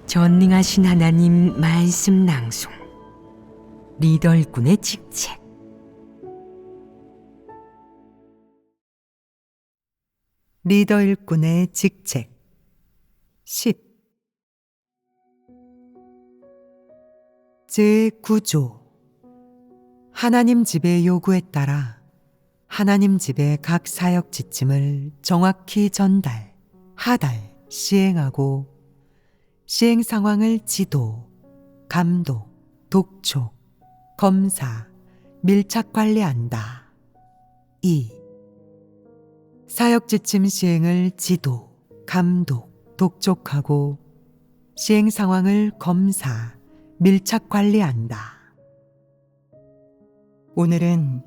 전능하신 하나님 말씀 낭송 리더 일꾼의 직책. 리더 일꾼의 직책 10. 제9조 하나님 집의 요구에 따라 하나님 집의 각 사역 지침을 정확히 전달, 하달, 시행하고 시행 상황을 지도, 감독, 독촉, 검사, 밀착 관리한다. 2. 사역 지침 시행을 지도, 감독, 독촉하고 시행 상황을 검사, 밀착 관리한다. 오늘은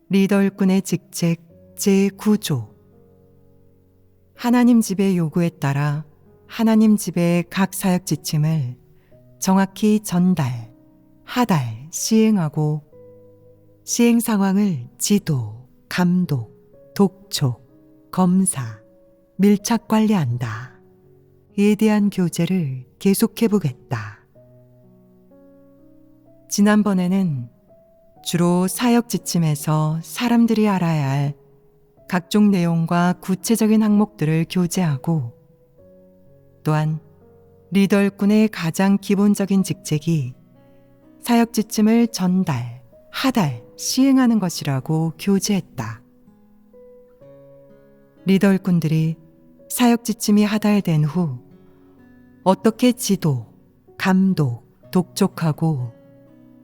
리더 일꾼의 직책 제9조 하나님 집의 요구에 따라 하나님 집의 각 사역 지침을 정확히 전달, 하달, 시행하고 시행 상황을 지도, 감독, 독촉, 검사, 밀착 관리한다. 이에 대한 교재를 계속해 보겠다. 지난번에는 주로 사역 지침에서 사람들이 알아야 할 각종 내용과 구체적인 항목들을 교재하고 또한 리더 일꾼의 가장 기본적인 직책이 사역 지침을 전달, 하달, 시행하는 것이라고 교재했다. 리더 일꾼들이 사역 지침이 하달된 후 어떻게 지도, 감독, 독촉하고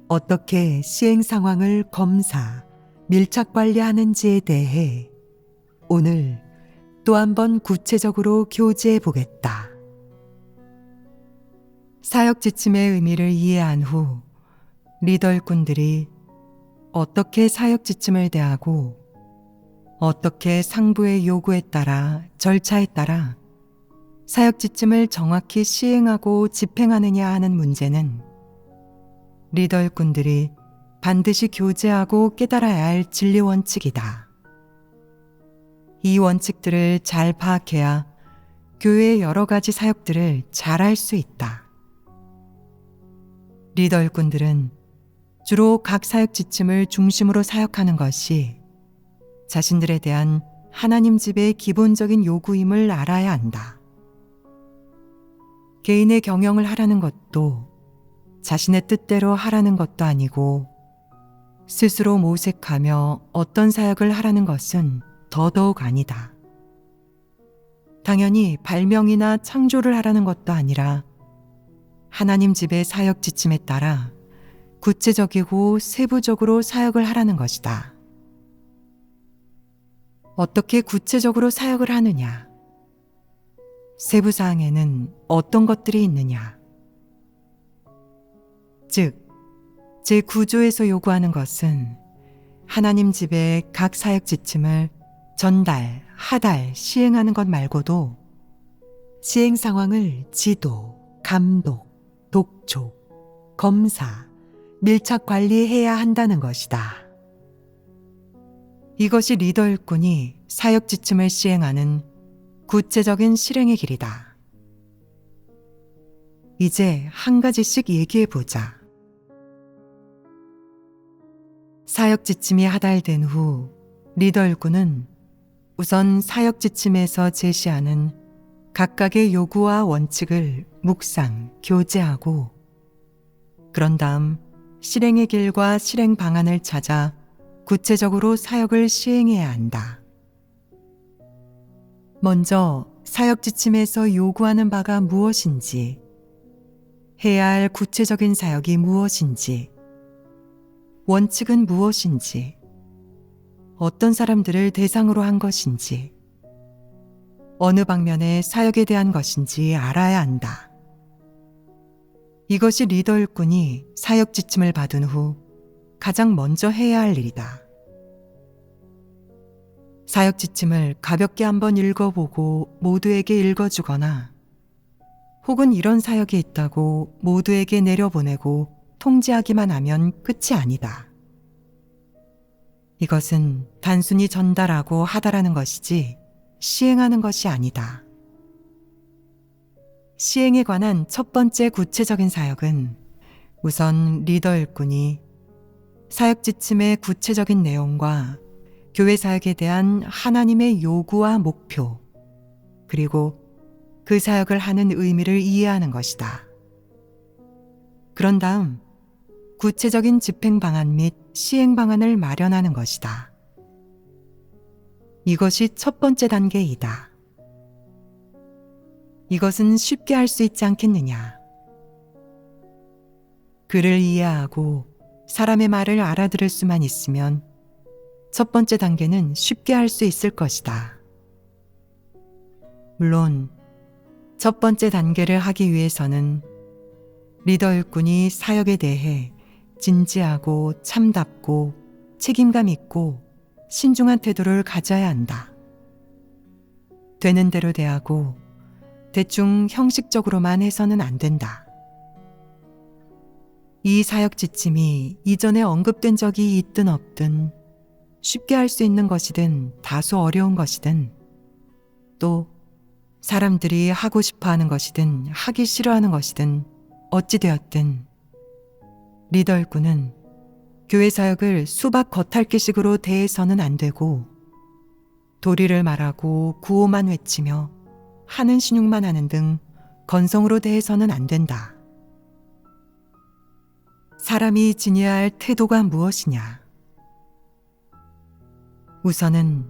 어떻게 시행 상황을 검사, 밀착 관리하는지에 대해 오늘 또 한 번 구체적으로 교제해 보겠다. 사역 지침의 의미를 이해한 후 리더 일꾼들이 어떻게 사역 지침을 대하고 어떻게 상부의 요구에 따라 절차에 따라 사역 지침을 정확히 시행하고 집행하느냐 하는 문제는 리더 일꾼들이 반드시 교제하고 깨달아야 할 진리 원칙이다. 이 원칙들을 잘 파악해야 교회의 여러 가지 사역들을 잘할 수 있다. 리더 일꾼들은 주로 각 사역 지침을 중심으로 사역하는 것이 자신들에 대한 하나님 집의 기본적인 요구임을 알아야 한다. 개인의 경영을 하라는 것도 자신의 뜻대로 하라는 것도 아니고 스스로 모색하며 어떤 사역을 하라는 것은 더더욱 아니다. 당연히 발명이나 창조를 하라는 것도 아니라 하나님 집의 사역 지침에 따라 구체적이고 세부적으로 사역을 하라는 것이다. 어떻게 구체적으로 사역을 하느냐? 세부사항에는 어떤 것들이 있느냐? 즉, 제9조에서 요구하는 것은 하나님 집의 각 사역 지침을 전달, 하달, 시행하는 것 말고도 시행 상황을 지도, 감독, 독촉, 검사, 밀착 관리해야 한다는 것이다. 이것이 리더 일꾼이 사역 지침을 시행하는 구체적인 실행의 길이다. 이제 한 가지씩 얘기해 보자. 사역 지침이 하달된 후 리더 일꾼은 우선 사역 지침에서 제시하는 각각의 요구와 원칙을 묵상, 교제하고 그런 다음 실행의 길과 실행 방안을 찾아 구체적으로 사역을 시행해야 한다. 먼저 사역 지침에서 요구하는 바가 무엇인지, 해야 할 구체적인 사역이 무엇인지, 원칙은 무엇인지, 어떤 사람들을 대상으로 한 것인지, 어느 방면의 사역에 대한 것인지 알아야 한다. 이것이 리더 일꾼이 사역 지침을 받은 후 가장 먼저 해야 할 일이다. 사역 지침을 가볍게 한번 읽어보고 모두에게 읽어주거나 혹은 이런 사역이 있다고 모두에게 내려보내고 통지하기만 하면 끝이 아니다. 이것은 단순히 전달하고 하달하는 것이지 시행하는 것이 아니다. 시행에 관한 첫 번째 구체적인 사역은 우선 리더 일꾼이 사역 지침의 구체적인 내용과 교회 사역에 대한 하나님의 요구와 목표, 그리고 그 사역을 하는 의미를 이해하는 것이다. 그런 다음 구체적인 집행 방안 및 시행 방안을 마련하는 것이다. 이것이 첫 번째 단계이다. 이것은 쉽게 할 수 있지 않겠느냐? 그를 이해하고 사람의 말을 알아들을 수만 있으면 첫 번째 단계는 쉽게 할 수 있을 것이다. 물론 첫 번째 단계를 하기 위해서는 리더 일꾼이 사역에 대해 진지하고 참답고 책임감 있고 신중한 태도를 가져야 한다. 되는 대로 대하고 대충 형식적으로만 해서는 안 된다. 이 사역 지침이 이전에 언급된 적이 있든 없든 쉽게 할 수 있는 것이든 다소 어려운 것이든 또 사람들이 하고 싶어 하는 것이든 하기 싫어하는 것이든 어찌되었든 리더 일꾼은 교회 사역을 수박 겉핥기식으로 대해서는 안 되고 도리를 말하고 구호만 외치며 하는 신용만 하는 등 건성으로 대해서는 안 된다. 사람이 지녀야 할 태도가 무엇이냐? 우선은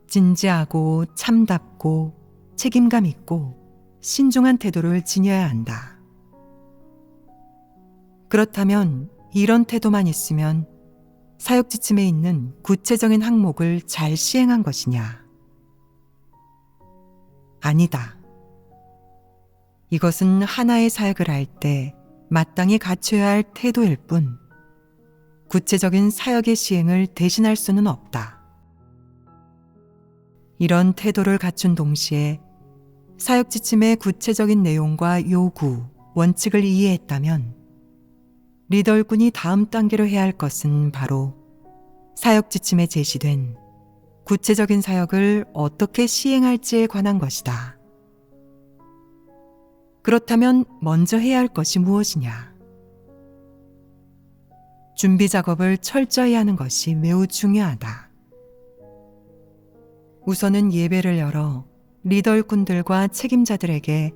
진지하고 참답고 책임감 있고 신중한 태도를 지녀야 한다. 그렇다면 이런 태도만 있으면 사역 지침에 있는 구체적인 항목을 잘 시행한 것이냐? 아니다. 이것은 하나의 사역을 할 때 마땅히 갖춰야 할 태도일 뿐 구체적인 사역의 시행을 대신할 수는 없다. 이런 태도를 갖춘 동시에 사역 지침의 구체적인 내용과 요구, 원칙을 이해했다면 리더 일꾼이 다음 단계로 해야 할 것은 바로 사역 지침에 제시된 구체적인 사역을 어떻게 시행할지에 관한 것이다. 그렇다면 먼저 해야 할 것이 무엇이냐? 준비 작업을 철저히 하는 것이 매우 중요하다. 우선은 예배를 열어 리더 일꾼들과 책임자들에게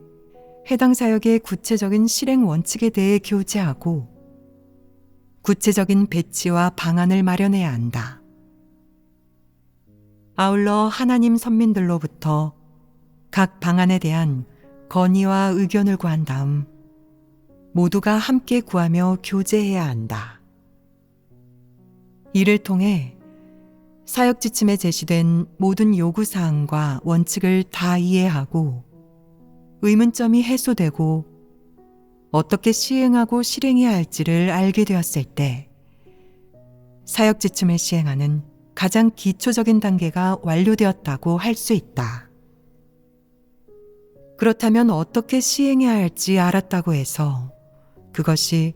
해당 사역의 구체적인 실행 원칙에 대해 교제하고 구체적인 배치와 방안을 마련해야 한다. 아울러 하나님 선민들로부터 각 방안에 대한 건의와 의견을 구한 다음 모두가 함께 구하며 교제해야 한다. 이를 통해 사역 지침에 제시된 모든 요구사항과 원칙을 다 이해하고 의문점이 해소되고 어떻게 시행하고 실행해야 할지를 알게 되었을 때 사역 지침을 시행하는 가장 기초적인 단계가 완료되었다고 할 수 있다. 그렇다면 어떻게 시행해야 할지 알았다고 해서 그것이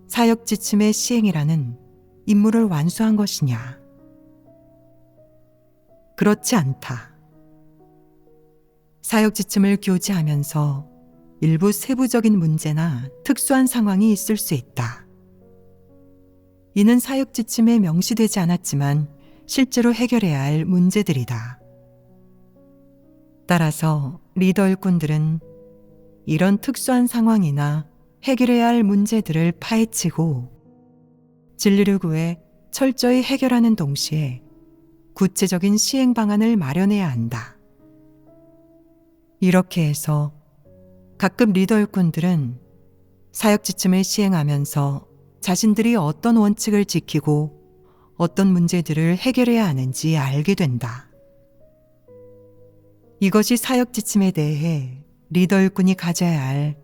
사역 지침의 시행이라는 임무를 완수한 것이냐? 그렇지 않다. 사역 지침을 교제하면서 일부 세부적인 문제나 특수한 상황이 있을 수 있다. 이는 사역 지침에 명시되지 않았지만 실제로 해결해야 할 문제들이다. 따라서 리더 일꾼들은 이런 특수한 상황이나 해결해야 할 문제들을 파헤치고 진리를 구해 철저히 해결하는 동시에 구체적인 시행 방안을 마련해야 한다. 이렇게 해서 가끔 리더 일꾼들은 사역 지침을 시행하면서 자신들이 어떤 원칙을 지키고 어떤 문제들을 해결해야 하는지 알게 된다. 이것이 사역 지침에 대해 리더 일꾼이 가져야 할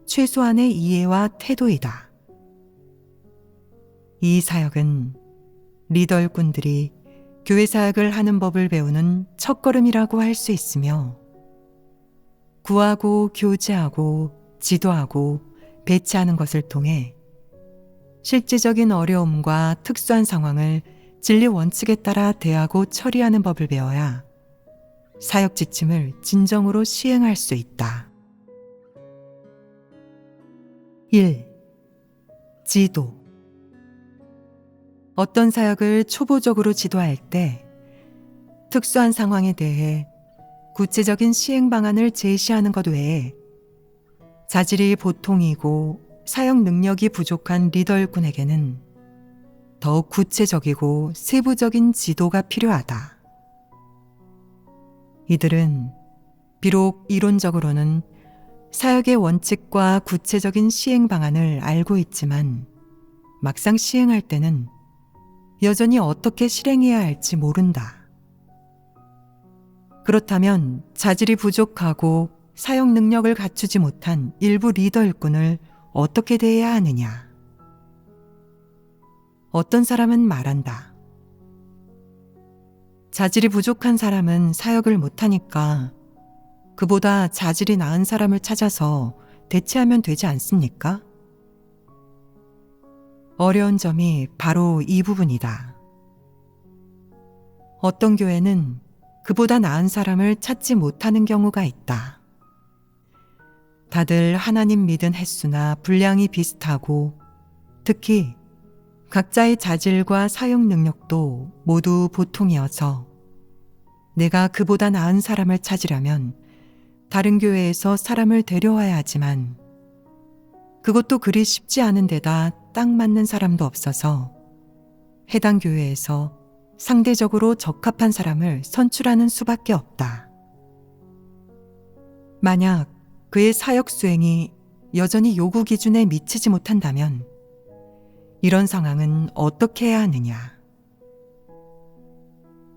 최소한의 이해와 태도이다. 이 사역은 리더 일꾼들이 교회 사역을 하는 법을 배우는 첫걸음이라고 할 수 있으며 구하고 교제하고 지도하고 배치하는 것을 통해 실질적인 어려움과 특수한 상황을 진리 원칙에 따라 대하고 처리하는 법을 배워야 사역 지침을 진정으로 시행할 수 있다. 1. 지도. 어떤 사역을 초보적으로 지도할 때 특수한 상황에 대해 구체적인 시행 방안을 제시하는 것 외에 자질이 보통이고 사역 능력이 부족한 리더 일꾼에게는 더욱 구체적이고 세부적인 지도가 필요하다. 이들은 비록 이론적으로는 사역의 원칙과 구체적인 시행 방안을 알고 있지만 막상 시행할 때는 여전히 어떻게 실행해야 할지 모른다. 그렇다면 자질이 부족하고 사역 능력을 갖추지 못한 일부 리더 일꾼을 어떻게 대해야 하느냐? 어떤 사람은 말한다. 자질이 부족한 사람은 사역을 못하니까 그보다 자질이 나은 사람을 찾아서 대체하면 되지 않습니까? 어려운 점이 바로 이 부분이다. 어떤 교회는 그보다 나은 사람을 찾지 못하는 경우가 있다. 다들 하나님 믿은 횟수나 분량이 비슷하고 특히 각자의 자질과 사역 능력도 모두 보통이어서 내가 그보다 나은 사람을 찾으려면 다른 교회에서 사람을 데려와야 하지만 그것도 그리 쉽지 않은 데다 딱 맞는 사람도 없어서 해당 교회에서 상대적으로 적합한 사람을 선출하는 수밖에 없다. 만약 그의 사역 수행이 여전히 요구 기준에 미치지 못한다면 이런 상황은 어떻게 해야 하느냐?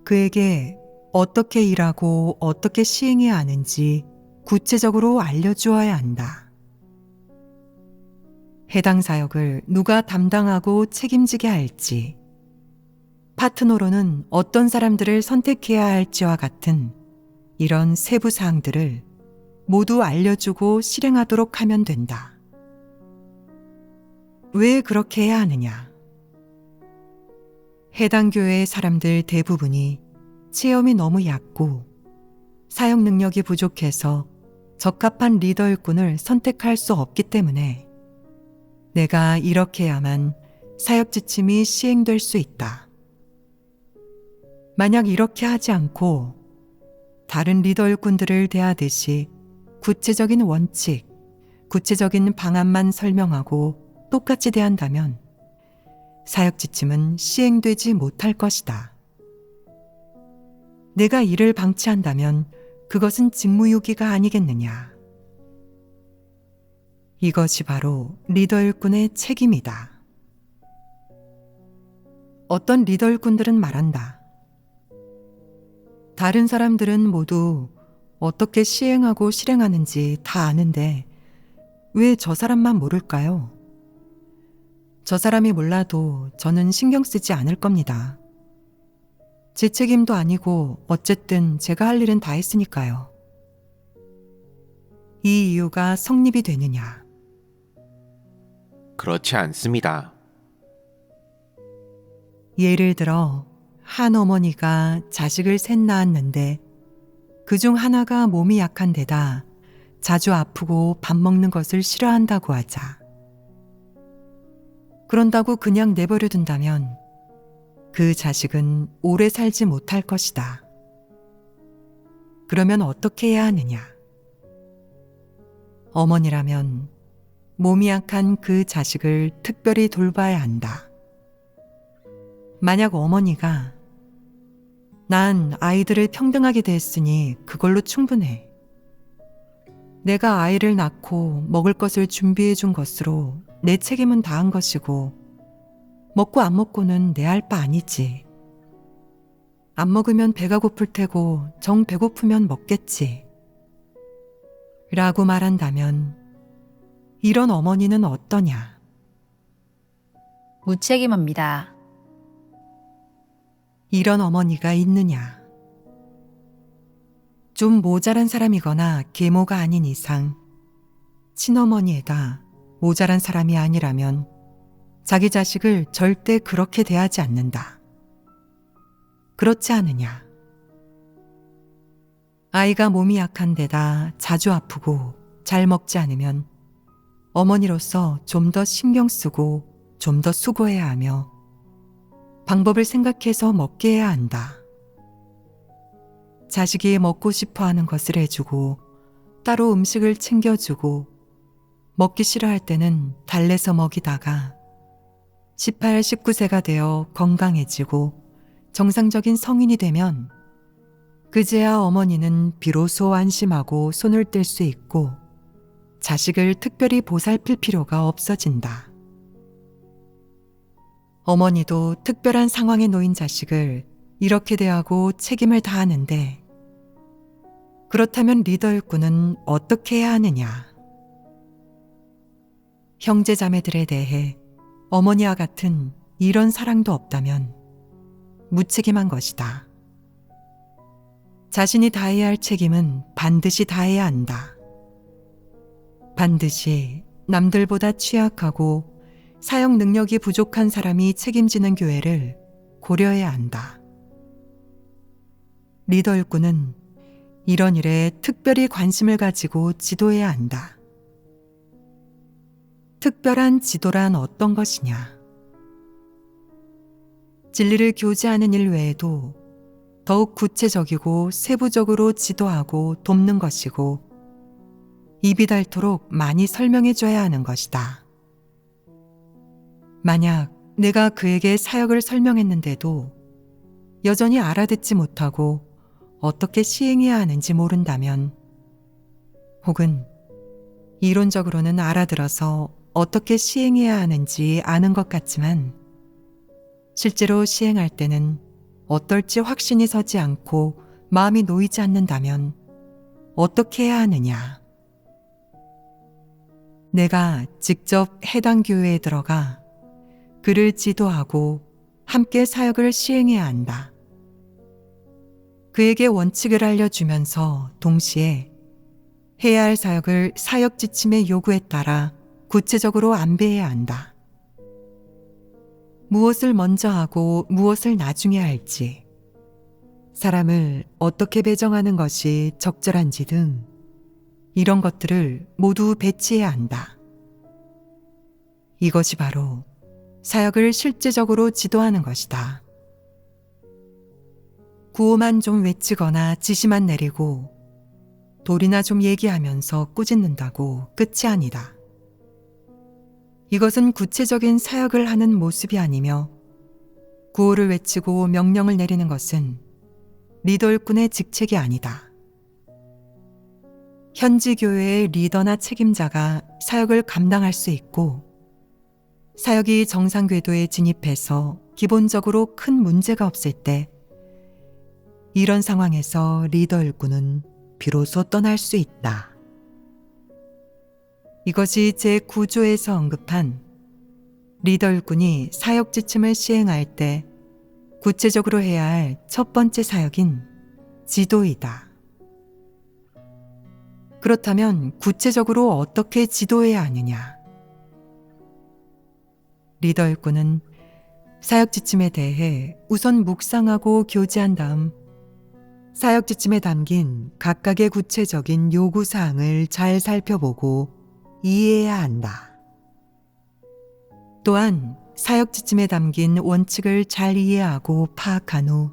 그에게 어떻게 일하고 어떻게 시행해야 하는지 구체적으로 알려주어야 한다. 해당 사역을 누가 담당하고 책임지게 할지, 파트너로는 어떤 사람들을 선택해야 할지와 같은 이런 세부 사항들을 모두 알려주고 실행하도록 하면 된다. 왜 그렇게 해야 하느냐? 해당 교회의 사람들 대부분이 체험이 너무 얕고 사역 능력이 부족해서 적합한 리더 일꾼을 선택할 수 없기 때문에 내가 이렇게 해야만 사역 지침이 시행될 수 있다. 만약 이렇게 하지 않고 다른 리더 일꾼들을 대하듯이 구체적인 원칙, 구체적인 방안만 설명하고 똑같이 대한다면 사역 지침은 시행되지 못할 것이다. 내가 이를 방치한다면 그것은 직무유기가 아니겠느냐. 이것이 바로 리더 일꾼의 책임이다. 어떤 리더 일꾼들은 말한다. 다른 사람들은 모두 어떻게 시행하고 실행하는지 다 아는데 왜 저 사람만 모를까요? 저 사람이 몰라도 저는 신경 쓰지 않을 겁니다. 제 책임도 아니고 어쨌든 제가 할 일은 다 했으니까요. 이 이유가 성립이 되느냐? 그렇지 않습니다. 예를 들어 한 어머니가 자식을 셋 낳았는데 그중 하나가 몸이 약한 데다 자주 아프고 밥 먹는 것을 싫어한다고 하자. 그런다고 그냥 내버려 둔다면 그 자식은 오래 살지 못할 것이다. 그러면 어떻게 해야 하느냐? 어머니라면 몸이 약한 그 자식을 특별히 돌봐야 한다. 만약 어머니가 난 아이들을 평등하게 대했으니 그걸로 충분해. 내가 아이를 낳고 먹을 것을 준비해 준 것으로 내 책임은 다한 것이고 먹고 안 먹고는 내 할 바 아니지. 안 먹으면 배가 고플 테고 정 배고프면 먹겠지. 라고 말한다면 이런 어머니는 어떠냐? 무책임합니다. 이런 어머니가 있느냐? 좀 모자란 사람이거나 계모가 아닌 이상 친어머니애가 모자란 사람이 아니라면 자기 자식을 절대 그렇게 대하지 않는다. 그렇지 않으냐? 아이가 몸이 약한 데다 자주 아프고 잘 먹지 않으면 어머니로서 좀 더 신경 쓰고 좀 더 수고해야 하며 방법을 생각해서 먹게 해야 한다. 자식이 먹고 싶어 하는 것을 해주고 따로 음식을 챙겨주고 먹기 싫어할 때는 달래서 먹이다가 18, 19세가 되어 건강해지고 정상적인 성인이 되면 그제야 어머니는 비로소 안심하고 손을 뗄 수 있고 자식을 특별히 보살필 필요가 없어진다. 어머니도 특별한 상황에 놓인 자식을 이렇게 대하고 책임을 다하는데 그렇다면 리더 일꾼은 어떻게 해야 하느냐? 형제 자매들에 대해 어머니와 같은 이런 사랑도 없다면 무책임한 것이다. 자신이 다해야 할 책임은 반드시 다해야 한다. 반드시 남들보다 취약하고 사역 능력이 부족한 사람이 책임지는 교회를 고려해야 한다. 리더 일꾼은 이런 일에 특별히 관심을 가지고 지도해야 한다. 특별한 지도란 어떤 것이냐? 진리를 교제하는 일 외에도 더욱 구체적이고 세부적으로 지도하고 돕는 것이고 입이 닳도록 많이 설명해 줘야 하는 것이다. 만약 내가 그에게 사역을 설명했는데도 여전히 알아듣지 못하고 어떻게 시행해야 하는지 모른다면 혹은 이론적으로는 알아들어서 어떻게 시행해야 하는지 아는 것 같지만 실제로 시행할 때는 어떨지 확신이 서지 않고 마음이 놓이지 않는다면 어떻게 해야 하느냐? 내가 직접 해당 교회에 들어가 그를 지도하고 함께 사역을 시행해야 한다. 그에게 원칙을 알려주면서 동시에 해야 할 사역을 사역 지침의 요구에 따라 구체적으로 안배해야 한다. 무엇을 먼저 하고 무엇을 나중에 할지, 사람을 어떻게 배정하는 것이 적절한지 등 이런 것들을 모두 배치해야 한다. 이것이 바로 사역을 실제적으로 지도하는 것이다. 구호만 좀 외치거나 지시만 내리고 돌이나 좀 얘기하면서 꾸짖는다고 끝이 아니다. 이것은 구체적인 사역을 하는 모습이 아니며 구호를 외치고 명령을 내리는 것은 리더 일꾼의 직책이 아니다. 현지 교회의 리더나 책임자가 사역을 감당할 수 있고 사역이 정상 궤도에 진입해서 기본적으로 큰 문제가 없을 때 이런 상황에서 리더 일꾼은 비로소 떠날 수 있다. 이것이 제9조에서 언급한 리더 일꾼이 사역 지침을 시행할 때 구체적으로 해야 할 첫 번째 사역인 지도이다. 그렇다면 구체적으로 어떻게 지도해야 하느냐? 리더 일꾼은 사역 지침에 대해 우선 묵상하고 교제한 다음 사역 지침에 담긴 각각의 구체적인 요구사항을 잘 살펴보고 이해해야 한다. 또한 사역 지침에 담긴 원칙을 잘 이해하고 파악한 후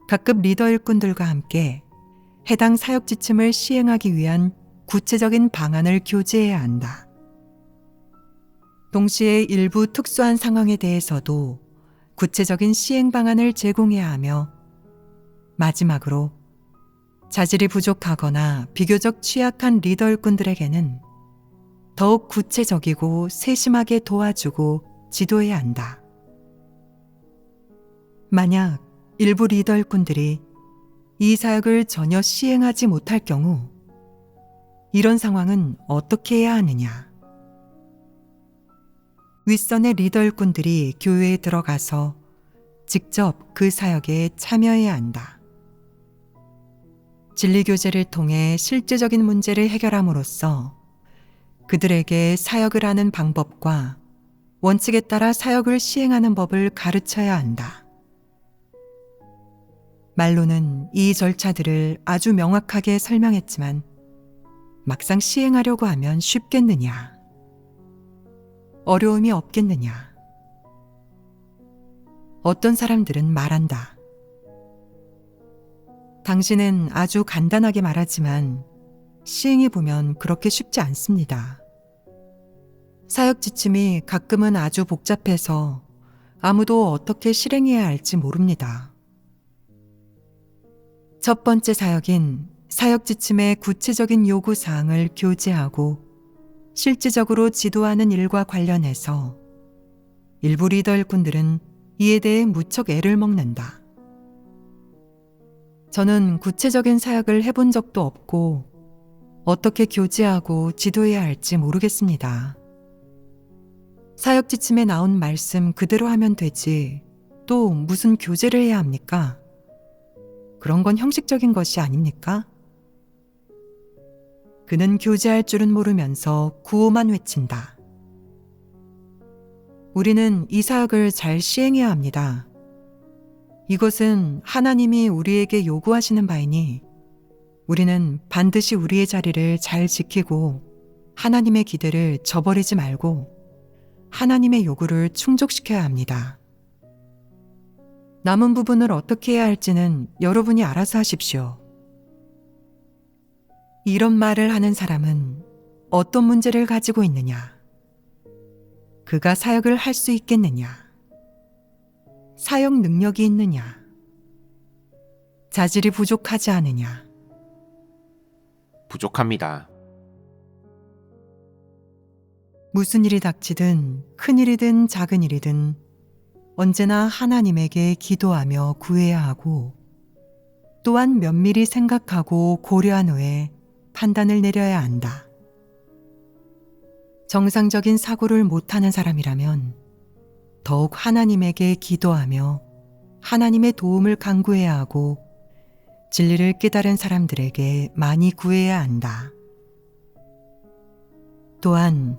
각급 리더 일꾼들과 함께 해당 사역 지침을 시행하기 위한 구체적인 방안을 교제해야 한다. 동시에 일부 특수한 상황에 대해서도 구체적인 시행 방안을 제공해야 하며 마지막으로 자질이 부족하거나 비교적 취약한 리더 일꾼들에게는 더욱 구체적이고 세심하게 도와주고 지도해야 한다. 만약 일부 리더 일꾼들이 이 사역을 전혀 시행하지 못할 경우 이런 상황은 어떻게 해야 하느냐? 윗선의 리더 일꾼들이 교회에 들어가서 직접 그 사역에 참여해야 한다. 진리교제를 통해 실제적인 문제를 해결함으로써 그들에게 사역을 하는 방법과 원칙에 따라 사역을 시행하는 법을 가르쳐야 한다. 말로는 이 절차들을 아주 명확하게 설명했지만 막상 시행하려고 하면 쉽겠느냐? 어려움이 없겠느냐? 어떤 사람들은 말한다. 당신은 아주 간단하게 말하지만 시행해 보면 그렇게 쉽지 않습니다. 사역 지침이 가끔은 아주 복잡해서 아무도 어떻게 실행해야 할지 모릅니다. 첫 번째 사역인 사역 지침의 구체적인 요구 사항을 교제하고 실질적으로 지도하는 일과 관련해서 일부 리더 일꾼들은 이에 대해 무척 애를 먹는다. 저는 구체적인 사역을 해본 적도 없고 어떻게 교제하고 지도해야 할지 모르겠습니다. 사역 지침에 나온 말씀 그대로 하면 되지 또 무슨 교제를 해야 합니까? 그런 건 형식적인 것이 아닙니까? 그는 교제할 줄은 모르면서 구호만 외친다. 우리는 이 사역을 잘 시행해야 합니다. 이것은 하나님이 우리에게 요구하시는 바이니 우리는 반드시 우리의 자리를 잘 지키고 하나님의 기대를 저버리지 말고 하나님의 요구를 충족시켜야 합니다. 남은 부분을 어떻게 해야 할지는 여러분이 알아서 하십시오. 이런 말을 하는 사람은 어떤 문제를 가지고 있느냐? 그가 사역을 할 수 있겠느냐? 사역 능력이 있느냐? 자질이 부족하지 않으냐? 부족합니다. 무슨 일이 닥치든 큰 일이든 작은 일이든 언제나 하나님에게 기도하며 구해야 하고 또한 면밀히 생각하고 고려한 후에 판단을 내려야 한다. 정상적인 사고를 못하는 사람이라면 더욱 하나님에게 기도하며 하나님의 도움을 간구해야 하고 진리를 깨달은 사람들에게 많이 구해야 한다. 또한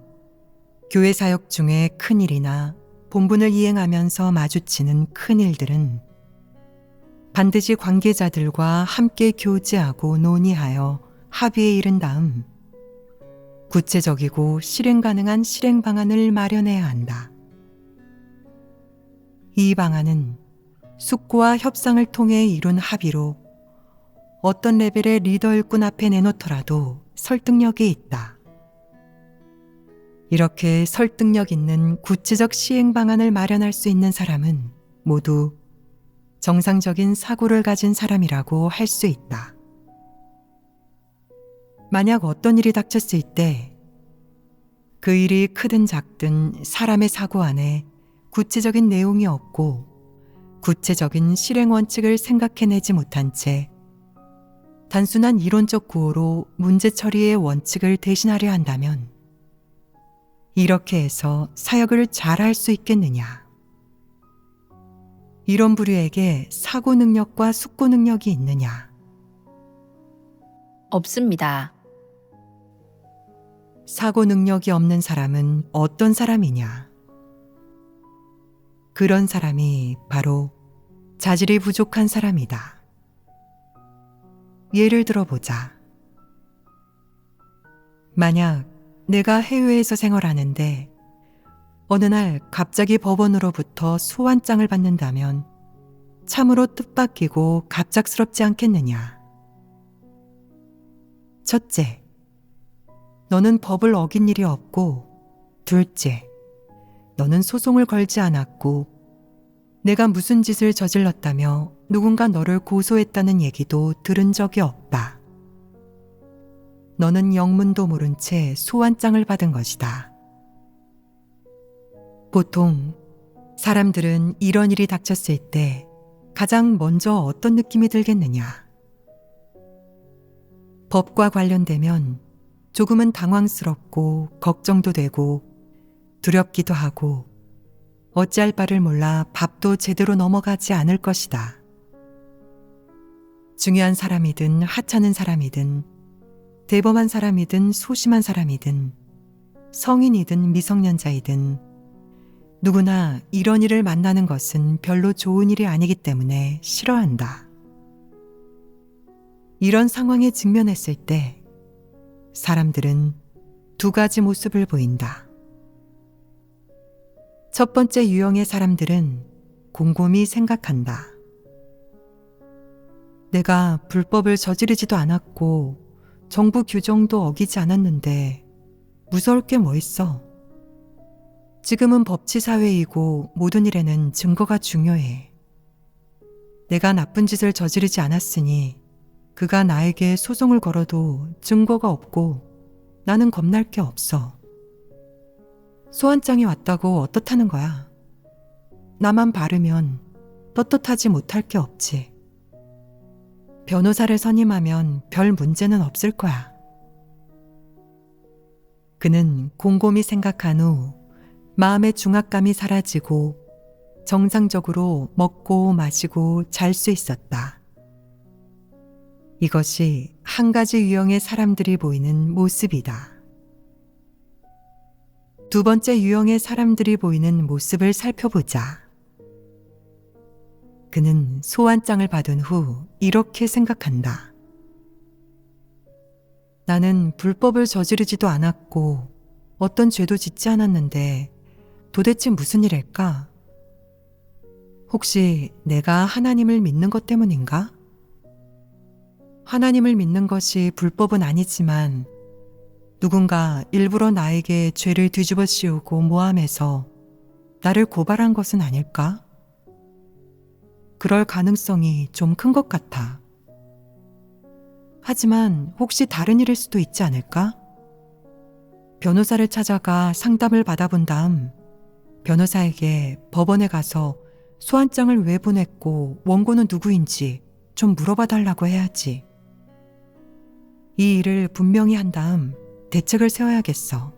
교회 사역 중에 큰 일이나 본분을 이행하면서 마주치는 큰 일들은 반드시 관계자들과 함께 교제하고 논의하여 합의에 이른 다음 구체적이고 실행 가능한 실행 방안을 마련해야 한다. 이 방안은 숙고와 협상을 통해 이룬 합의로 어떤 레벨의 리더 일꾼 앞에 내놓더라도 설득력이 있다. 이렇게 설득력 있는 구체적 시행 방안을 마련할 수 있는 사람은 모두 정상적인 사고를 가진 사람이라고 할 수 있다. 만약 어떤 일이 닥쳤을 때 그 일이 크든 작든 사람의 사고 안에 구체적인 내용이 없고 구체적인 실행 원칙을 생각해내지 못한 채 단순한 이론적 구호로 문제 처리의 원칙을 대신하려 한다면 이렇게 해서 사역을 잘할 수 있겠느냐? 이런 부류에게 사고 능력과 숙고 능력이 있느냐? 없습니다. 사고 능력이 없는 사람은 어떤 사람이냐? 그런 사람이 바로 자질이 부족한 사람이다. 예를 들어보자. 만약 내가 해외에서 생활하는데 어느 날 갑자기 법원으로부터 소환장을 받는다면 참으로 뜻밖이고 갑작스럽지 않겠느냐? 첫째, 너는 법을 어긴 일이 없고, 둘째, 너는 소송을 걸지 않았고, 내가 무슨 짓을 저질렀다며 누군가 너를 고소했다는 얘기도 들은 적이 없다. 너는 영문도 모른 채 소환장을 받은 것이다. 보통 사람들은 이런 일이 닥쳤을 때 가장 먼저 어떤 느낌이 들겠느냐? 법과 관련되면 조금은 당황스럽고 걱정도 되고 두렵기도 하고 어찌할 바를 몰라 밥도 제대로 넘어가지 않을 것이다. 중요한 사람이든 하찮은 사람이든 대범한 사람이든 소심한 사람이든 성인이든 미성년자이든 누구나 이런 일을 만나는 것은 별로 좋은 일이 아니기 때문에 싫어한다. 이런 상황에 직면했을 때 사람들은 두 가지 모습을 보인다. 첫 번째 유형의 사람들은 곰곰이 생각한다. 내가 불법을 저지르지도 않았고 정부 규정도 어기지 않았는데 무서울 게 뭐 있어. 지금은 법치 사회이고 모든 일에는 증거가 중요해. 내가 나쁜 짓을 저지르지 않았으니 그가 나에게 소송을 걸어도 증거가 없고 나는 겁날 게 없어. 소환장이 왔다고 어떻다는 거야. 나만 바르면 떳떳하지 못할 게 없지. 변호사를 선임하면 별 문제는 없을 거야. 그는 곰곰이 생각한 후 마음의 중압감이 사라지고 정상적으로 먹고 마시고 잘 수 있었다. 이것이 한 가지 유형의 사람들이 보이는 모습이다. 두 번째 유형의 사람들이 보이는 모습을 살펴보자. 그는 소환장을 받은 후 이렇게 생각한다. 나는 불법을 저지르지도 않았고 어떤 죄도 짓지 않았는데 도대체 무슨 일일까? 혹시 내가 하나님을 믿는 것 때문인가? 하나님을 믿는 것이 불법은 아니지만 누군가 일부러 나에게 죄를 뒤집어 씌우고 모함해서 나를 고발한 것은 아닐까? 그럴 가능성이 좀 큰 것 같아. 하지만 혹시 다른 일일 수도 있지 않을까? 변호사를 찾아가 상담을 받아본 다음 변호사에게 법원에 가서 소환장을 왜 보냈고 원고는 누구인지 좀 물어봐 달라고 해야지. 이 일을 분명히 한 다음 대책을 세워야겠어.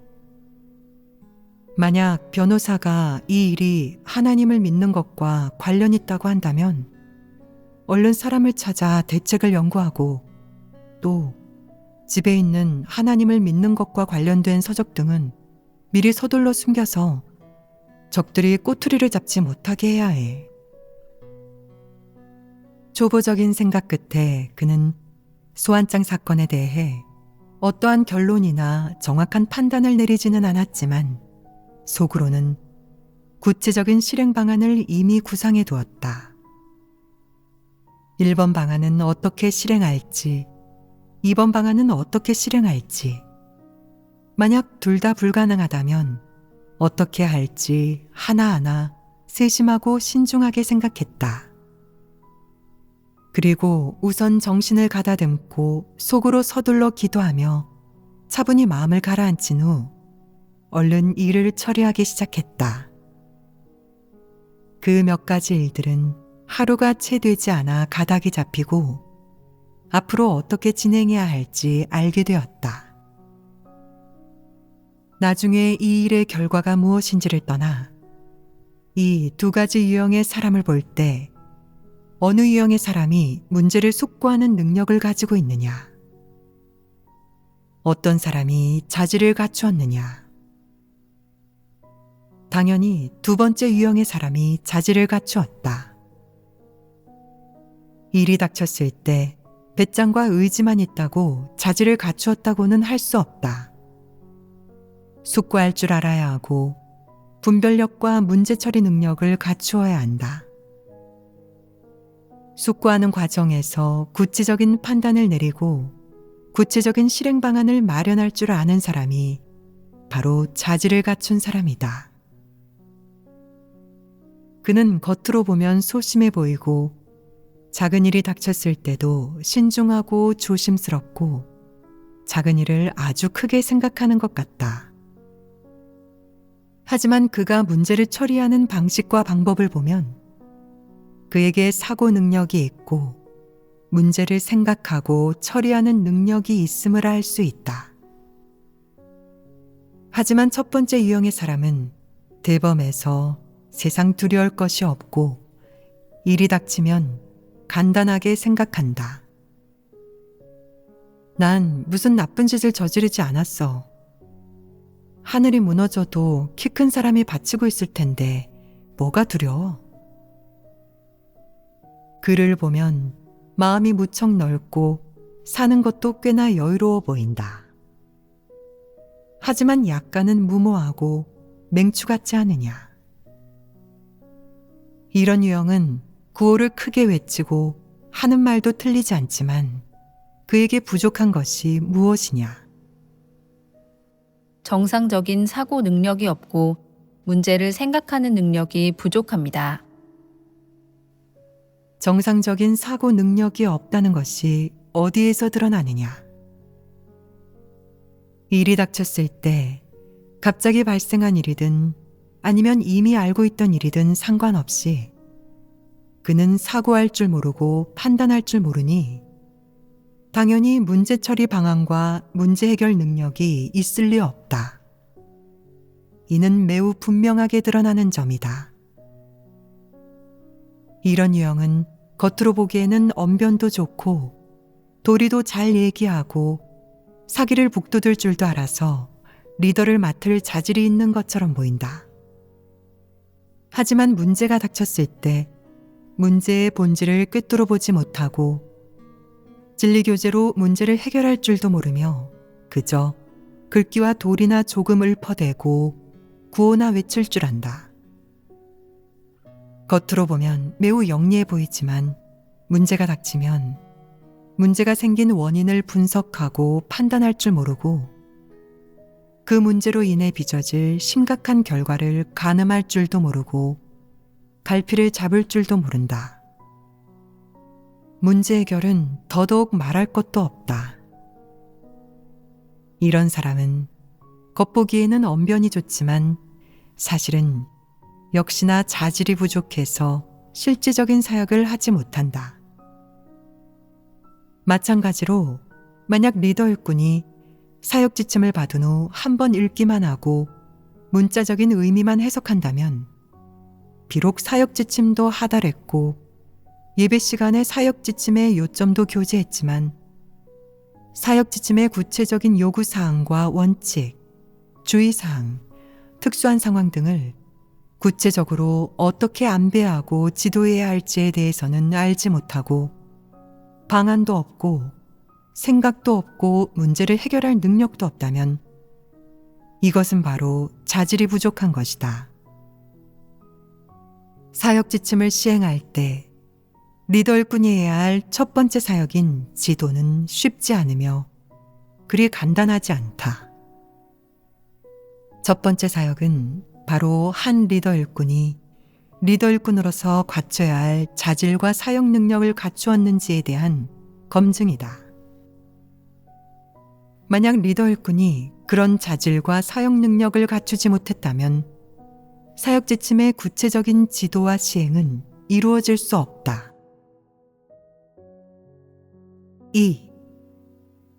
만약 변호사가 이 일이 하나님을 믿는 것과 관련 있다고 한다면 얼른 사람을 찾아 대책을 연구하고 또 집에 있는 하나님을 믿는 것과 관련된 서적 등은 미리 서둘러 숨겨서 적들이 꼬투리를 잡지 못하게 해야 해. 초보적인 생각 끝에 그는 소환장 사건에 대해 어떠한 결론이나 정확한 판단을 내리지는 않았지만 속으로는 구체적인 실행 방안을 이미 구상해 두었다. 1번 방안은 어떻게 실행할지, 2번 방안은 어떻게 실행할지, 만약 둘 다 불가능하다면 어떻게 할지 하나하나 세심하고 신중하게 생각했다. 그리고 우선 정신을 가다듬고 속으로 서둘러 기도하며 차분히 마음을 가라앉힌 후 얼른 일을 처리하기 시작했다. 그 몇 가지 일들은 하루가 채 되지 않아 가닥이 잡히고 앞으로 어떻게 진행해야 할지 알게 되었다. 나중에 이 일의 결과가 무엇인지를 떠나 이 두 가지 유형의 사람을 볼 때 어느 유형의 사람이 문제를 숙고하는 능력을 가지고 있느냐, 어떤 사람이 자질을 갖추었느냐. 당연히 두 번째 유형의 사람이 자질을 갖추었다. 일이 닥쳤을 때 배짱과 의지만 있다고 자질을 갖추었다고는 할 수 없다. 숙고할 줄 알아야 하고 분별력과 문제 처리 능력을 갖추어야 한다. 숙고하는 과정에서 구체적인 판단을 내리고 구체적인 실행 방안을 마련할 줄 아는 사람이 바로 자질을 갖춘 사람이다. 그는 겉으로 보면 소심해 보이고 작은 일이 닥쳤을 때도 신중하고 조심스럽고 작은 일을 아주 크게 생각하는 것 같다. 하지만 그가 문제를 처리하는 방식과 방법을 보면 그에게 사고 능력이 있고 문제를 생각하고 처리하는 능력이 있음을 알 수 있다. 하지만 첫 번째 유형의 사람은 대범해서 세상 두려울 것이 없고 일이 닥치면 간단하게 생각한다. 난 무슨 나쁜 짓을 저지르지 않았어. 하늘이 무너져도 키 큰 사람이 받치고 있을 텐데 뭐가 두려워? 그를 보면 마음이 무척 넓고 사는 것도 꽤나 여유로워 보인다. 하지만 약간은 무모하고 맹추 같지 않으냐? 이런 유형은 구호를 크게 외치고 하는 말도 틀리지 않지만 그에게 부족한 것이 무엇이냐? 정상적인 사고 능력이 없고 문제를 생각하는 능력이 부족합니다. 정상적인 사고 능력이 없다는 것이 어디에서 드러나느냐? 일이 닥쳤을 때 갑자기 발생한 일이든 아니면 이미 알고 있던 일이든 상관없이 그는 사고할 줄 모르고 판단할 줄 모르니 당연히 문제 처리 방안과 문제 해결 능력이 있을 리 없다. 이는 매우 분명하게 드러나는 점이다. 이런 유형은 겉으로 보기에는 언변도 좋고 도리도 잘 얘기하고 사기를 북돋을 줄도 알아서 리더를 맡을 자질이 있는 것처럼 보인다. 하지만 문제가 닥쳤을 때 문제의 본질을 꿰뚫어 보지 못하고 진리교재로 문제를 해결할 줄도 모르며 그저 글귀와 도리나 조금 읊어대고 구호나 외칠 줄 안다. 겉으로 보면 매우 영리해 보이지만 문제가 닥치면 문제가 생긴 원인을 분석하고 판단할 줄 모르고 그 문제로 인해 빚어질 심각한 결과를 가늠할 줄도 모르고 갈피를 잡을 줄도 모른다. 문제 해결은 더더욱 말할 것도 없다. 이런 사람은 겉보기에는 언변이 좋지만 사실은 역시나 자질이 부족해서 실질적인 사역을 하지 못한다. 마찬가지로 만약 리더 일꾼이 사역 지침을 받은 후 한 번 읽기만 하고 문자적인 의미만 해석한다면 비록 사역 지침도 하달했고 예배 시간에 사역 지침의 요점도 교제했지만 사역 지침의 구체적인 요구사항과 원칙, 주의사항, 특수한 상황 등을 구체적으로 어떻게 안배하고 지도해야 할지에 대해서는 알지 못하고 방안도 없고 생각도 없고 문제를 해결할 능력도 없다면 이것은 바로 자질이 부족한 것이다. 사역 지침을 시행할 때 리더 일꾼이 해야 할 첫 번째 사역인 지도는 쉽지 않으며 그리 간단하지 않다. 첫 번째 사역은 바로 한 리더 일꾼이 리더 일꾼으로서 갖춰야 할 자질과 사역 능력을 갖추었는지에 대한 검증이다. 만약 리더 일꾼이 그런 자질과 사역 능력을 갖추지 못했다면 사역 지침의 구체적인 지도와 시행은 이루어질 수 없다. 2.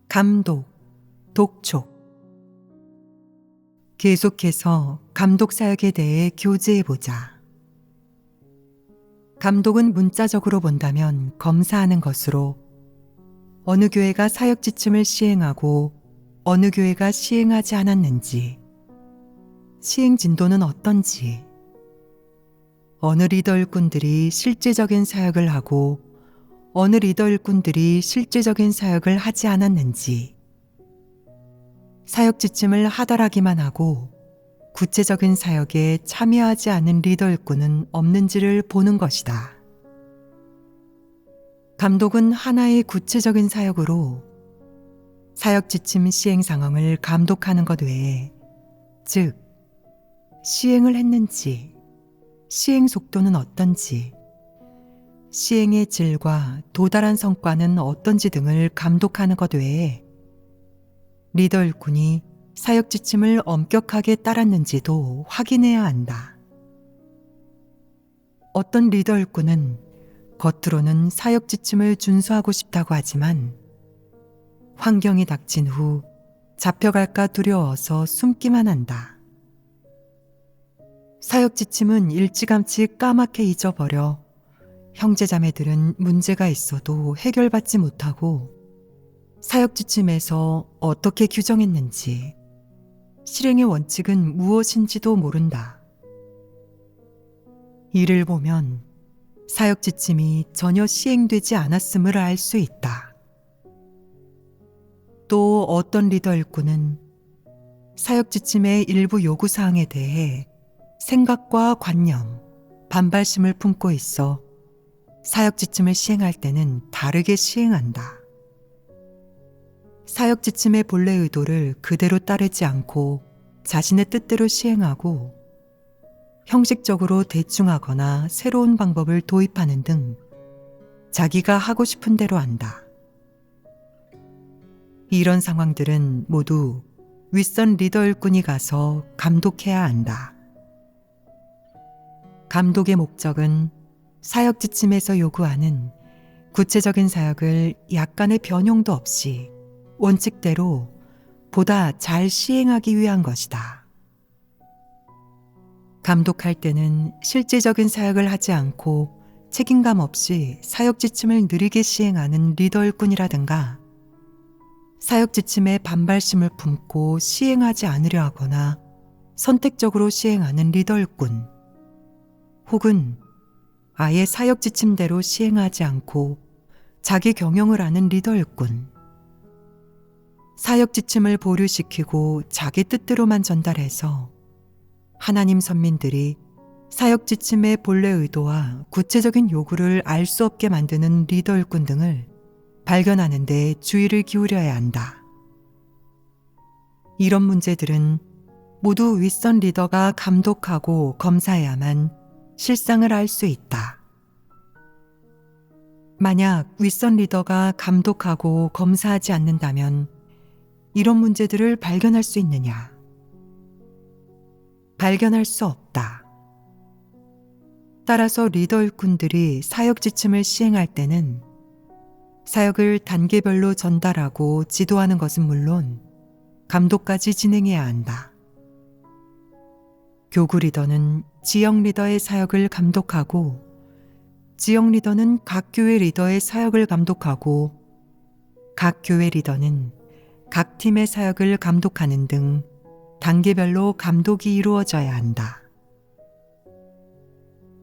감독, 독촉. 계속해서 감독 사역에 대해 교제해보자. 감독은 문자적으로 본다면 검사하는 것으로 어느 교회가 사역 지침을 시행하고 어느 교회가 시행하지 않았는지, 시행 진도는 어떤지, 어느 리더 일꾼들이 실제적인 사역을 하고 어느 리더 일꾼들이 실제적인 사역을 하지 않았는지, 사역 지침을 하달하기만 하고 구체적인 사역에 참여하지 않은 리더 일꾼은 없는지를 보는 것이다. 감독은 하나의 구체적인 사역으로 사역 지침 시행 상황을 감독하는 것 외에, 즉 시행을 했는지, 시행 속도는 어떤지, 시행의 질과 도달한 성과는 어떤지 등을 감독하는 것 외에 리더 일꾼이 사역 지침을 엄격하게 따랐는지도 확인해야 한다. 어떤 리더 일꾼은 겉으로는 사역 지침을 준수하고 싶다고 하지만 환경이 닥친 후 잡혀갈까 두려워서 숨기만 한다. 사역 지침은 일찌감치 까맣게 잊어버려 형제자매들은 문제가 있어도 해결받지 못하고 사역 지침에서 어떻게 규정했는지, 실행의 원칙은 무엇인지도 모른다. 이를 보면 사역 지침이 전혀 시행되지 않았음을 알 수 있다. 또 어떤 리더 일꾼은 사역 지침의 일부 요구사항에 대해 생각과 관념, 반발심을 품고 있어 사역지침을 시행할 때는 다르게 시행한다. 사역지침의 본래 의도를 그대로 따르지 않고 자신의 뜻대로 시행하고 형식적으로 대충하거나 새로운 방법을 도입하는 등 자기가 하고 싶은 대로 한다. 이런 상황들은 모두 윗선 리더 일꾼이 가서 감독해야 한다. 감독의 목적은 사역 지침에서 요구하는 구체적인 사역을 약간의 변형도 없이 원칙대로 보다 잘 시행하기 위한 것이다. 감독할 때는 실제적인 사역을 하지 않고 책임감 없이 사역 지침을 느리게 시행하는 리더 일꾼이라든가 사역 지침에 반발심을 품고 시행하지 않으려 하거나 선택적으로 시행하는 리더 일꾼 혹은 아예 사역 지침대로 시행하지 않고 자기 경영을 하는 리더 일꾼 사역 지침을 보류시키고 자기 뜻대로만 전달해서 하나님 선민들이 사역 지침의 본래 의도와 구체적인 요구를 알 수 없게 만드는 리더 일꾼 등을 발견하는 데 주의를 기울여야 한다. 이런 문제들은 모두 윗선 리더가 감독하고 검사해야만 실상을 알 수 있다. 만약 윗선 리더가 감독하고 검사하지 않는다면 이런 문제들을 발견할 수 있느냐? 발견할 수 없다. 따라서 리더 일꾼들이 사역 지침을 시행할 때는 사역을 단계별로 전달하고 지도하는 것은 물론 감독까지 진행해야 한다. 교구 리더는 지역 리더의 사역을 감독하고 지역 리더는 각 교회 리더의 사역을 감독하고 각 교회 리더는 각 팀의 사역을 감독하는 등 단계별로 감독이 이루어져야 한다.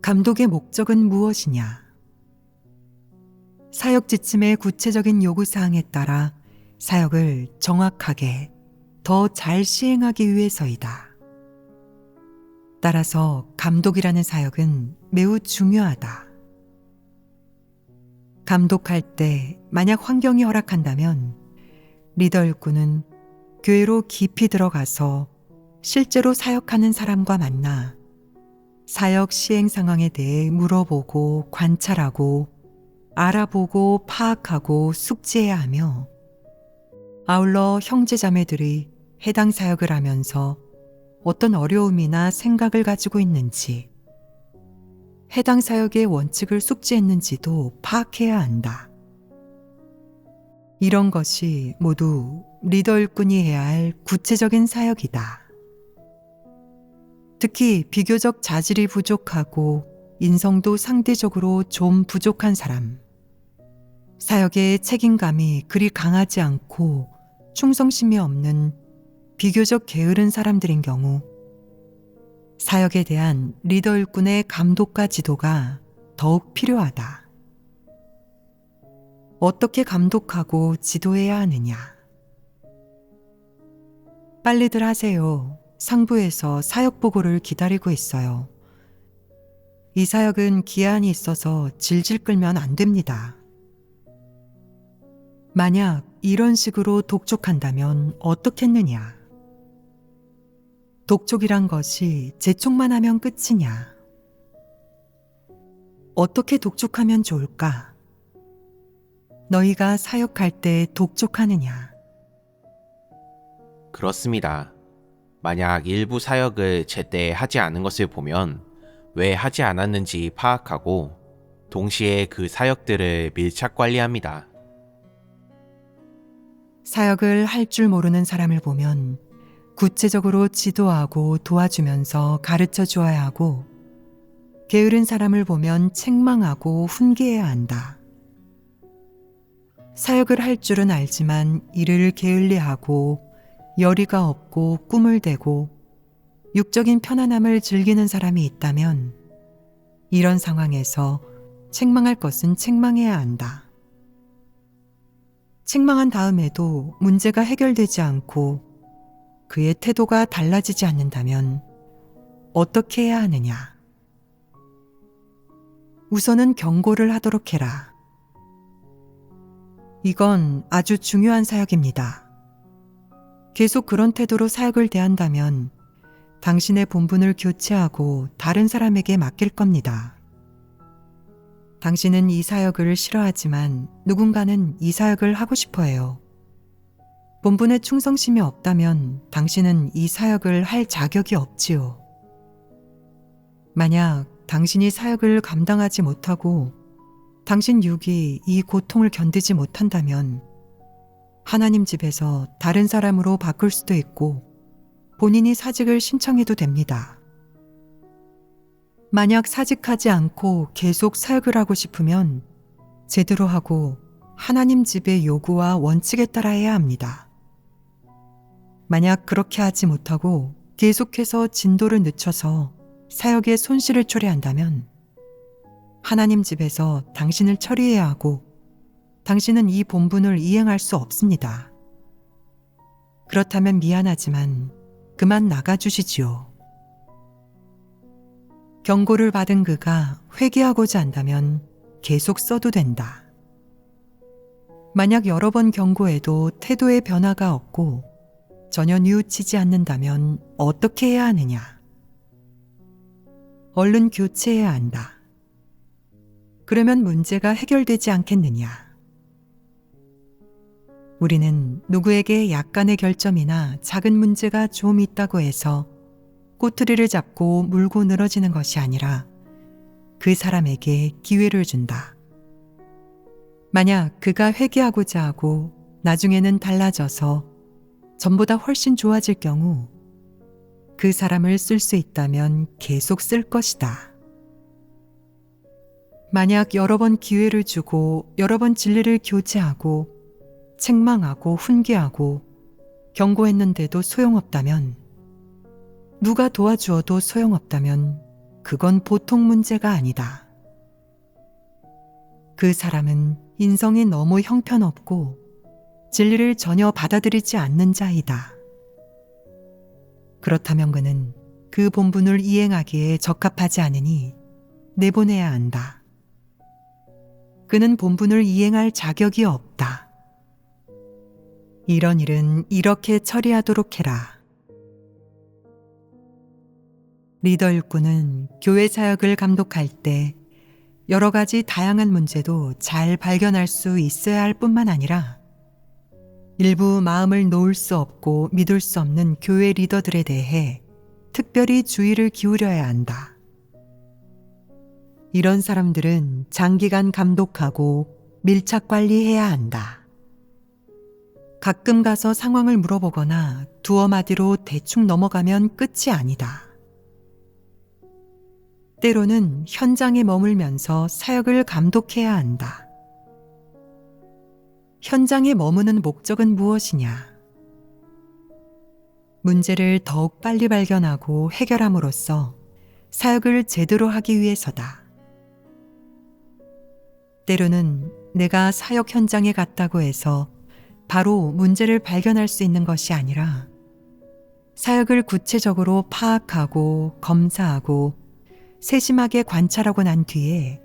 감독의 목적은 무엇이냐? 사역 지침의 구체적인 요구사항에 따라 사역을 정확하게 더 잘 시행하기 위해서이다. 따라서 감독이라는 사역은 매우 중요하다. 감독할 때 만약 환경이 허락한다면 리더 일꾼은 교회로 깊이 들어가서 실제로 사역하는 사람과 만나 사역 시행 상황에 대해 물어보고 관찰하고 알아보고 파악하고 숙지해야 하며 아울러 형제자매들이 해당 사역을 하면서 어떤 어려움이나 생각을 가지고 있는지 해당 사역의 원칙을 숙지했는지도 파악해야 한다. 이런 것이 모두 리더 일꾼이 해야 할 구체적인 사역이다. 특히 비교적 자질이 부족하고 인성도 상대적으로 좀 부족한 사람, 사역의 책임감이 그리 강하지 않고 충성심이 없는 비교적 게으른 사람들인 경우 사역에 대한 리더 일꾼의 감독과 지도가 더욱 필요하다. 어떻게 감독하고 지도해야 하느냐? 빨리들 하세요. 상부에서 사역 보고를 기다리고 있어요. 이 사역은 기한이 있어서 질질 끌면 안 됩니다. 만약 이런 식으로 독촉한다면 어떻겠느냐? 독촉이란 것이 재촉만 하면 끝이냐? 어떻게 독촉하면 좋을까? 너희가 사역할 때 독촉하느냐? 그렇습니다. 만약 일부 사역을 제때 하지 않은 것을 보면 왜 하지 않았는지 파악하고 동시에 그 사역들을 밀착 관리합니다. 사역을 할 줄 모르는 사람을 보면 구체적으로 지도하고 도와주면서 가르쳐 주어야 하고 게으른 사람을 보면 책망하고 훈계해야 한다. 사역을 할 줄은 알지만 이를 게을리하고 열의가 없고 꿈을 대고 육적인 편안함을 즐기는 사람이 있다면 이런 상황에서 책망할 것은 책망해야 한다. 책망한 다음에도 문제가 해결되지 않고 그의 태도가 달라지지 않는다면 어떻게 해야 하느냐? 우선은 경고를 하도록 해라. 이건 아주 중요한 사역입니다. 계속 그런 태도로 사역을 대한다면 당신의 본분을 교체하고 다른 사람에게 맡길 겁니다. 당신은 이 사역을 싫어하지만 누군가는 이 사역을 하고 싶어 해요. 본분에 충성심이 없다면 당신은 이 사역을 할 자격이 없지요. 만약 당신이 사역을 감당하지 못하고 당신 육이 이 고통을 견디지 못한다면 하나님 집에서 다른 사람으로 바꿀 수도 있고 본인이 사직을 신청해도 됩니다. 만약 사직하지 않고 계속 사역을 하고 싶으면 제대로 하고 하나님 집의 요구와 원칙에 따라 해야 합니다. 만약 그렇게 하지 못하고 계속해서 진도를 늦춰서 사역에 손실을 초래한다면 하나님 집에서 당신을 처리해야 하고 당신은 이 본분을 이행할 수 없습니다. 그렇다면 미안하지만 그만 나가주시지요. 경고를 받은 그가 회개하고자 한다면 계속 써도 된다. 만약 여러 번 경고해도 태도의 변화가 없고 전혀 뉘우치지 않는다면 어떻게 해야 하느냐? 얼른 교체해야 한다. 그러면 문제가 해결되지 않겠느냐? 우리는 누구에게 약간의 결점이나 작은 문제가 좀 있다고 해서 꼬투리를 잡고 물고 늘어지는 것이 아니라 그 사람에게 기회를 준다. 만약 그가 회개하고자 하고 나중에는 달라져서 전보다 훨씬 좋아질 경우 그 사람을 쓸 수 있다면 계속 쓸 것이다. 만약 여러 번 기회를 주고 여러 번 진리를 교체하고 책망하고 훈계하고 경고했는데도 소용없다면, 누가 도와주어도 소용없다면 그건 보통 문제가 아니다. 그 사람은 인성이 너무 형편없고 진리를 전혀 받아들이지 않는 자이다. 그렇다면 그는 그 본분을 이행하기에 적합하지 않으니 내보내야 한다. 그는 본분을 이행할 자격이 없다. 이런 일은 이렇게 처리하도록 해라. 리더 일꾼은 교회 사역을 감독할 때 여러 가지 다양한 문제도 잘 발견할 수 있어야 할 뿐만 아니라 일부 마음을 놓을 수 없고 믿을 수 없는 교회 리더들에 대해 특별히 주의를 기울여야 한다. 이런 사람들은 장기간 감독하고 밀착 관리해야 한다. 가끔 가서 상황을 물어보거나 두어 마디로 대충 넘어가면 끝이 아니다. 때로는 현장에 머물면서 사역을 감독해야 한다. 현장에 머무는 목적은 무엇이냐? 문제를 더욱 빨리 발견하고 해결함으로써 사역을 제대로 하기 위해서다. 때로는 내가 사역 현장에 갔다고 해서 바로 문제를 발견할 수 있는 것이 아니라 사역을 구체적으로 파악하고 검사하고 세심하게 관찰하고 난 뒤에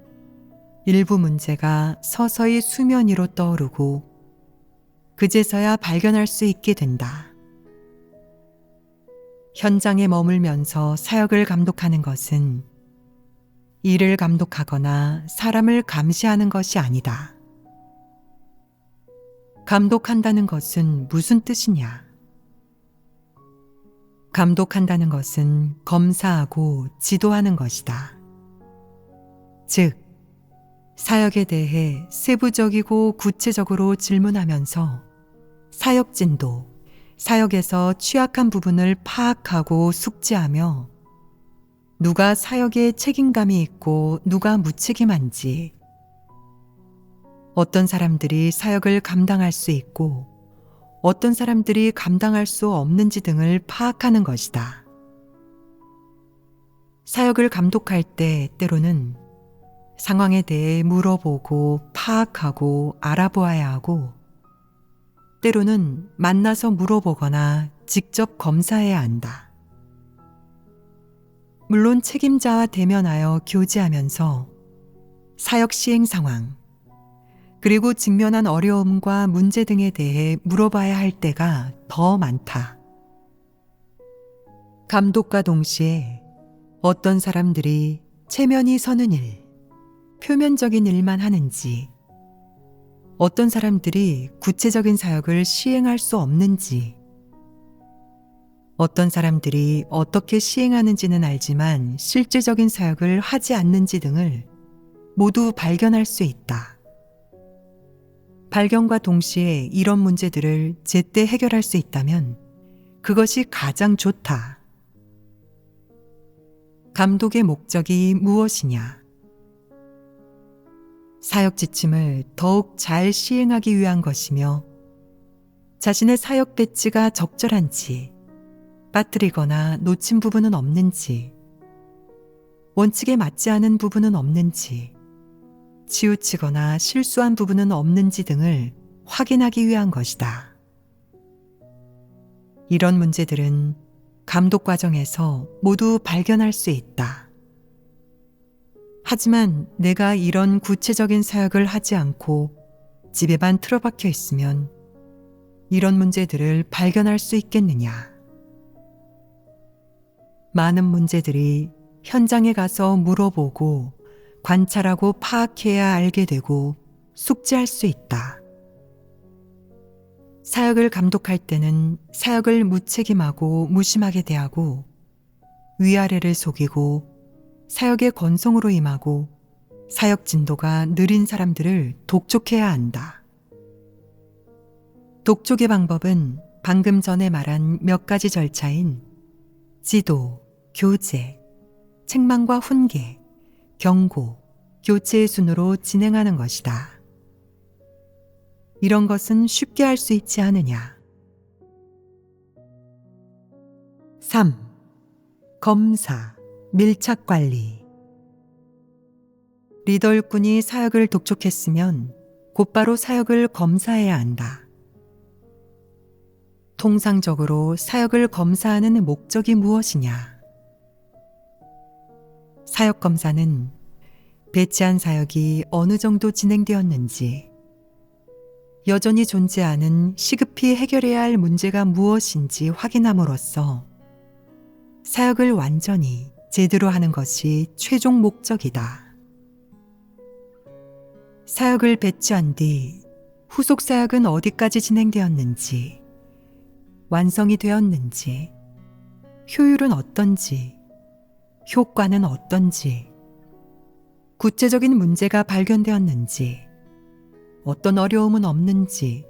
일부 문제가 서서히 수면 위로 떠오르고 그제서야 발견할 수 있게 된다. 현장에 머물면서 사역을 감독하는 것은 일을 감독하거나 사람을 감시하는 것이 아니다. 감독한다는 것은 무슨 뜻이냐? 감독한다는 것은 검사하고 지도하는 것이다. 즉, 사역에 대해 세부적이고 구체적으로 질문하면서 사역 진도, 사역에서 취약한 부분을 파악하고 숙지하며 누가 사역에 책임감이 있고 누가 무책임한지, 어떤 사람들이 사역을 감당할 수 있고 어떤 사람들이 감당할 수 없는지 등을 파악하는 것이다. 사역을 감독할 때 때로는 상황에 대해 물어보고 파악하고 알아보아야 하고 때로는 만나서 물어보거나 직접 검사해야 한다. 물론 책임자와 대면하여 교제하면서 사역 시행 상황, 그리고 직면한 어려움과 문제 등에 대해 물어봐야 할 때가 더 많다. 감독과 동시에 어떤 사람들이 체면이 서는 일, 표면적인 일만 하는지, 어떤 사람들이 구체적인 사역을 시행할 수 없는지, 어떤 사람들이 어떻게 시행하는지는 알지만 실질적인 사역을 하지 않는지 등을 모두 발견할 수 있다. 발견과 동시에 이런 문제들을 제때 해결할 수 있다면 그것이 가장 좋다. 감독의 목적이 무엇이냐? 사역 지침을 더욱 잘 시행하기 위한 것이며 자신의 사역 배치가 적절한지, 빠뜨리거나 놓친 부분은 없는지, 원칙에 맞지 않은 부분은 없는지, 치우치거나 실수한 부분은 없는지 등을 확인하기 위한 것이다. 이런 문제들은 감독 과정에서 모두 발견할 수 있다. 하지만 내가 이런 구체적인 사역을 하지 않고 집에만 틀어박혀 있으면 이런 문제들을 발견할 수 있겠느냐? 많은 문제들이 현장에 가서 물어보고 관찰하고 파악해야 알게 되고 숙지할 수 있다. 사역을 감독할 때는 사역을 무책임하고 무심하게 대하고 위아래를 속이고 사역의 건성으로 임하고 사역 진도가 느린 사람들을 독촉해야 한다. 독촉의 방법은 방금 전에 말한 몇 가지 절차인 지도, 교제, 책망과 훈계, 경고, 교체의 순으로 진행하는 것이다. 이런 것은 쉽게 할 수 있지 않으냐. 3. 검사, 밀착 관리. 리더 일꾼이 사역을 독촉했으면 곧바로 사역을 검사해야 한다. 통상적으로 사역을 검사하는 목적이 무엇이냐? 사역 검사는 배치한 사역이 어느 정도 진행되었는지, 여전히 존재하는 시급히 해결해야 할 문제가 무엇인지 확인함으로써 사역을 완전히 제대로 하는 것이 최종 목적이다. 사역을 배치한 뒤 후속 사역은 어디까지 진행되었는지, 완성이 되었는지, 효율은 어떤지, 효과는 어떤지, 구체적인 문제가 발견되었는지, 어떤 어려움은 없는지,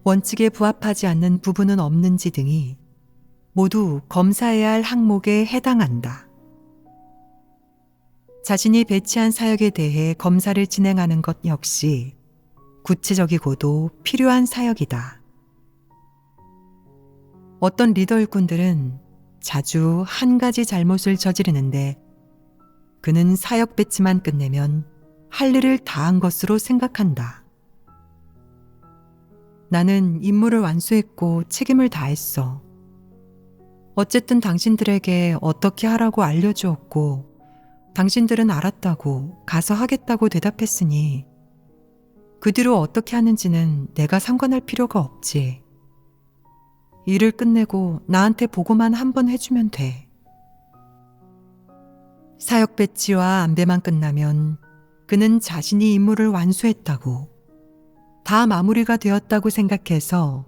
원칙에 부합하지 않는 부분은 없는지 등이 모두 검사해야 할 항목에 해당한다. 자신이 배치한 사역에 대해 검사를 진행하는 것 역시 구체적이고도 필요한 사역이다. 어떤 리더 일꾼들은 자주 한 가지 잘못을 저지르는데 그는 사역 배치만 끝내면 할 일을 다한 것으로 생각한다. 나는 임무를 완수했고 책임을 다했어. 어쨌든 당신들에게 어떻게 하라고 알려주었고 당신들은 알았다고 가서 하겠다고 대답했으니 그 뒤로 어떻게 하는지는 내가 상관할 필요가 없지. 일을 끝내고 나한테 보고만 한번 해주면 돼. 사역 배치와 안배만 끝나면 그는 자신이 임무를 완수했다고, 다 마무리가 되었다고 생각해서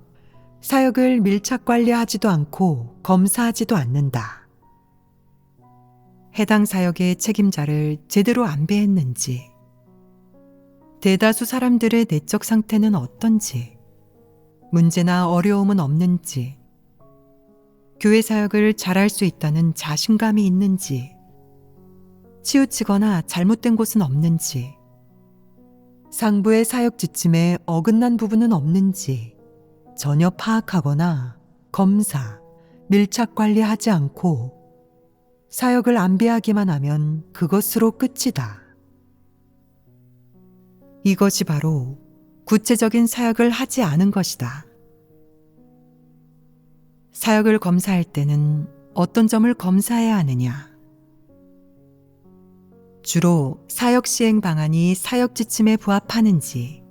사역을 밀착 관리하지도 않고 검사하지도 않는다. 해당 사역의 책임자를 제대로 안배했는지, 대다수 사람들의 내적 상태는 어떤지, 문제나 어려움은 없는지, 교회 사역을 잘할 수 있다는 자신감이 있는지, 치우치거나 잘못된 곳은 없는지, 상부의 사역 지침에 어긋난 부분은 없는지 전혀 파악하거나 검사, 밀착 관리하지 않고 사역을 안배하기만 하면 그것으로 끝이다. 이것이 바로 구체적인 사역을 하지 않은 것이다. 사역을 검사할 때는 어떤 점을 검사해야 하느냐? 주로 사역 시행 방안이 사역 지침에 부합하는지,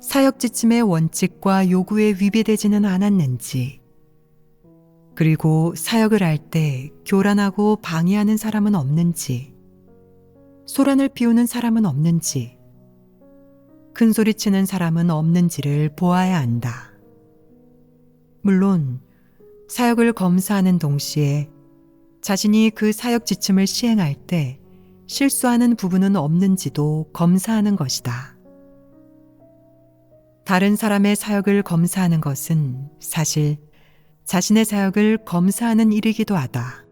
사역 지침의 원칙과 요구에 위배되지는 않았는지, 그리고 사역을 할 때 교란하고 방해하는 사람은 없는지, 소란을 피우는 사람은 없는지, 큰 소리 치는 사람은 없는지를 보아야 한다. 물론 사역을 검사하는 동시에 자신이 그 사역 지침을 시행할 때 실수하는 부분은 없는지도 검사하는 것이다. 다른 사람의 사역을 검사하는 것은 사실 자신의 사역을 검사하는 일이기도 하다.